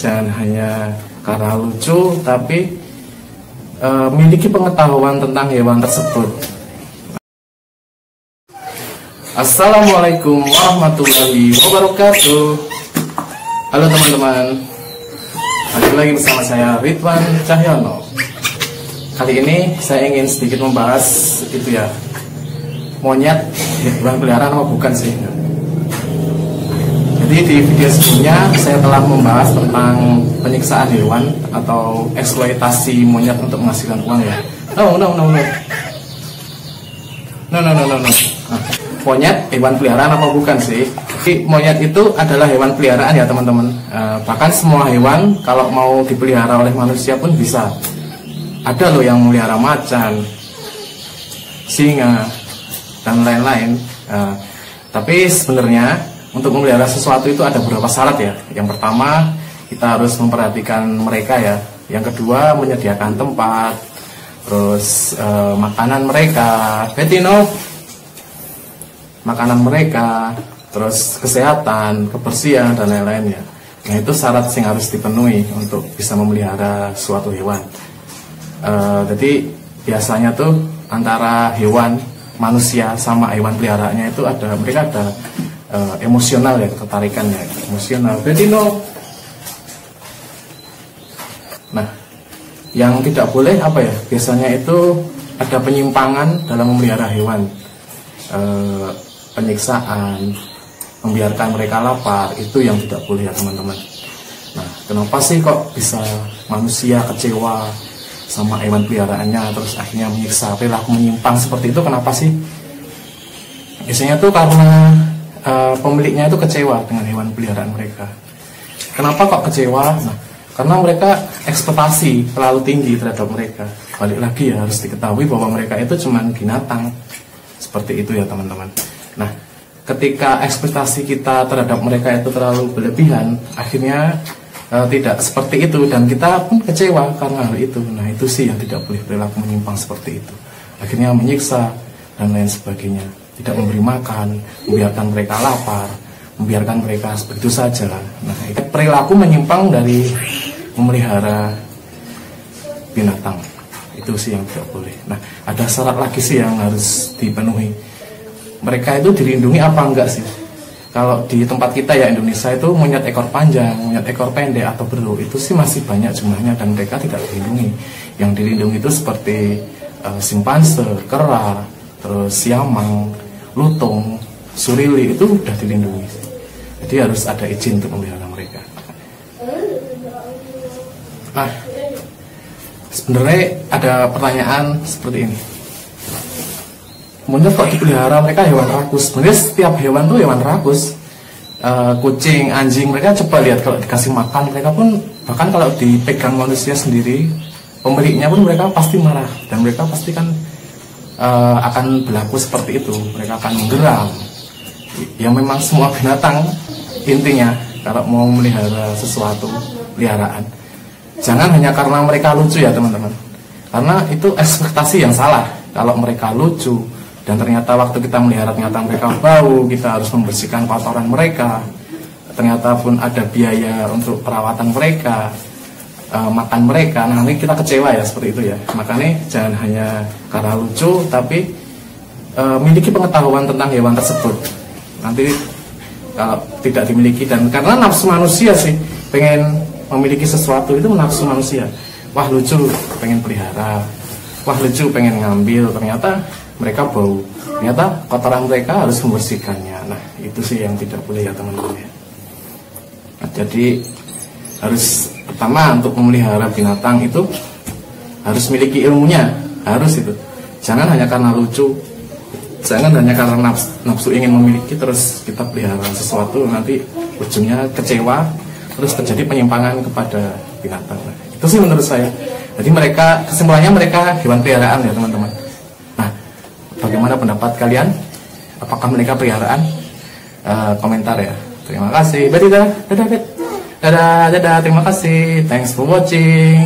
jangan hanya karena lucu, tapi memiliki pengetahuan tentang hewan tersebut. Assalamualaikum warahmatullahi wabarakatuh. Halo teman-teman, balik lagi bersama saya Ridwan Cahyono. Kali ini saya ingin sedikit membahas itu ya, monyet hewan peliharaan apa bukan sih? Jadi di video sebelumnya saya telah membahas tentang penyiksaan hewan atau eksploitasi monyet untuk menghasilkan uang ya. No. Monyet hewan peliharaan apa bukan sih? Jadi monyet itu adalah hewan peliharaan ya teman-teman. Bahkan semua hewan kalau mau dipelihara oleh manusia pun bisa. Ada loh yang melihara macan, singa, dan lain-lain. Tapi sebenarnya untuk memelihara sesuatu itu ada beberapa syarat ya. Yang pertama, kita harus memperhatikan mereka ya. Yang kedua, menyediakan tempat, terus makanan mereka, Betino, makanan mereka, terus kesehatan, kebersihan, dan lain-lain ya. Nah itu syarat yang harus dipenuhi untuk bisa memelihara suatu hewan. Jadi biasanya tuh antara hewan manusia sama hewan peliharaannya itu mereka ada emosional ya, ketertarikan ya, emosional. Betino. Nah, yang tidak boleh apa ya? Biasanya itu ada penyimpangan dalam memelihara hewan, penyiksaan, membiarkan mereka lapar, itu yang tidak boleh ya teman-teman. Nah, kenapa sih kok bisa manusia kecewa sama hewan peliharaannya, terus akhirnya menyiksa, perilaku menyimpang seperti itu? Kenapa sih? Biasanya tuh karena pemiliknya itu kecewa dengan hewan peliharaan mereka. Kenapa kok kecewa? Nah, karena mereka ekspektasi terlalu tinggi terhadap mereka. Balik lagi ya, harus diketahui bahwa mereka itu cuma binatang. Seperti itu ya teman-teman. Nah, ketika ekspektasi kita terhadap mereka itu terlalu berlebihan, akhirnya tidak seperti itu, dan kita pun kecewa karena hal itu. Nah itu sih yang tidak boleh, perilaku menyimpang seperti itu. Akhirnya menyiksa dan lain sebagainya, tidak memberi makan, membiarkan mereka lapar, membiarkan mereka begitu saja. Nah itu perilaku menyimpang dari memelihara binatang, itu sih yang tidak boleh. Nah ada syarat lagi sih yang harus dipenuhi. Mereka itu dilindungi apa enggak sih? Kalau di tempat kita ya Indonesia itu monyet ekor panjang, monyet ekor pendek atau beru itu sih masih banyak jumlahnya dan mereka tidak dilindungi. Yang dilindungi itu seperti simpanse, kera, terus siamang, lutung, surili, itu udah dilindungi. Jadi harus ada izin untuk memelihara mereka. Nah, sebenarnya ada pertanyaan seperti ini. Monyet kok dipelihara, mereka hewan rakus. Sebenarnya setiap hewan tuh hewan rakus. Kucing, anjing, mereka coba lihat kalau dikasih makan, mereka pun bahkan kalau dipegang manusia sendiri, pemiliknya pun mereka pasti marah, dan mereka pasti kan akan berlaku seperti itu. Mereka akan menggeram. Ya memang semua binatang intinya kalau mau melihara sesuatu peliharaan, jangan hanya karena mereka lucu ya teman-teman, karena itu ekspektasi yang salah. Kalau mereka lucu dan ternyata waktu kita melihara ternyata mereka bau, kita harus membersihkan kotoran mereka, ternyata pun ada biaya untuk perawatan mereka, makan mereka, nah nanti kita kecewa ya seperti itu ya. Makanya jangan hanya karena lucu, tapi memiliki pengetahuan tentang hewan tersebut. Nanti kalau tidak dimiliki, dan karena nafsu manusia sih pengen memiliki sesuatu, itu nafsu manusia. Wah lucu, pengen pelihara. Wah lucu, pengen ngambil, ternyata mereka bau, ternyata kotoran mereka harus membersihkannya. Nah itu sih yang tidak boleh ya teman-teman ya. Nah, jadi harus pertama untuk memelihara binatang itu harus memiliki ilmunya, harus itu. Jangan hanya karena lucu, jangan hanya karena nafsu ingin memiliki terus kita pelihara sesuatu, nanti ujungnya kecewa, terus terjadi penyimpangan kepada binatang. Nah, itu sih menurut saya. Jadi mereka, kesimpulannya mereka hewan peliharaan ya teman-teman. Nah, bagaimana pendapat kalian? Apakah mereka peliharaan? Komentar ya. Terima kasih. Dadah. Terima kasih. Thanks for watching.